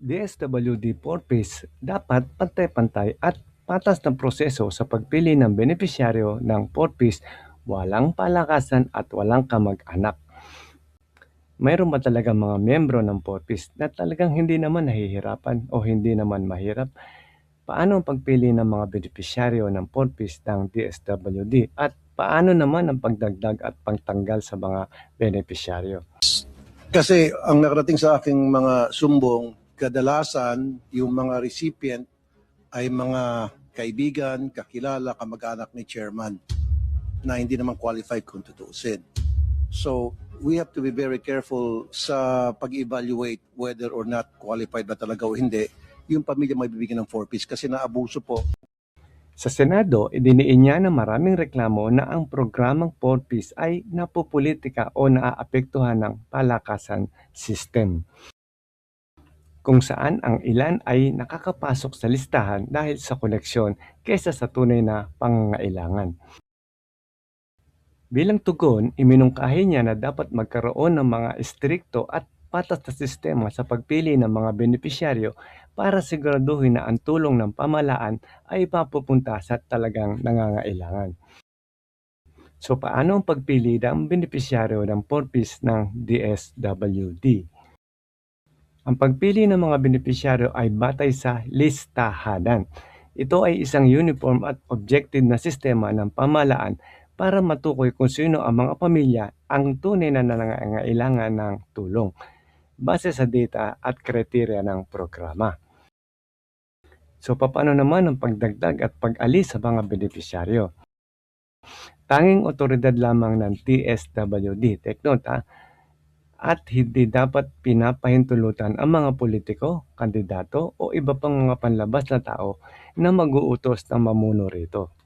DSWD Purpose dapat pantay-pantay at patas na proseso sa pagpili ng benepisyaryo ng Purpose, walang palakasan at walang kamag-anak. Mayroon ba talagang mga miyembro ng Purpose na talagang hindi naman nahihirapan o hindi naman mahirap? Paano ang pagpili ng mga benepisyaryo ng Purpose ng DSWD at paano naman ang pagdagdag at pagtanggal sa mga benepisyaryo? Kasi ang nakarating sa aking mga sumbong, kadalasan yung mga recipient ay mga kaibigan, kakilala, kamag-anak ni chairman na hindi naman qualified kung tutuusin. So, we have to be very careful sa pag-evaluate whether or not qualified ba talaga o hindi yung pamilya may bibigyan ng 4Ps kasi naabuso po. Sa Senado, idiniin niya na maraming reklamo na ang programang 4Ps ay napopolitika o naaapektuhan ng palakasan system, kung saan ang ilan ay nakakapasok sa listahan dahil sa koneksyon kaysa sa tunay na pangangailangan. Bilang tugon, iminungkahi niya na dapat magkaroon ng mga istrikto at patas na sistema sa pagpili ng mga benepisyaryo para siguraduhin na ang tulong ng pamahalaan ay mapupunta sa talagang nangangailangan. So paano ang pagpili ng benepisyaryo ng Purpose ng DSWD? Ang pagpili ng mga benepisyaryo ay batay sa listahanan. Ito ay isang uniform at objective na sistema ng pamahalaan para matukoy kung sino ang mga pamilya ang tunay na nangangailangan ng tulong base sa data at kriteriya ng programa. So paano naman ang pagdagdag at pag-alis sa mga benepisyaryo? Tanging otoridad lamang ng DSWD, take note at hindi dapat pinapahintulutan ang mga politiko, kandidato o iba pang mga panlabas na tao na mag-uutos ng mamuno rito.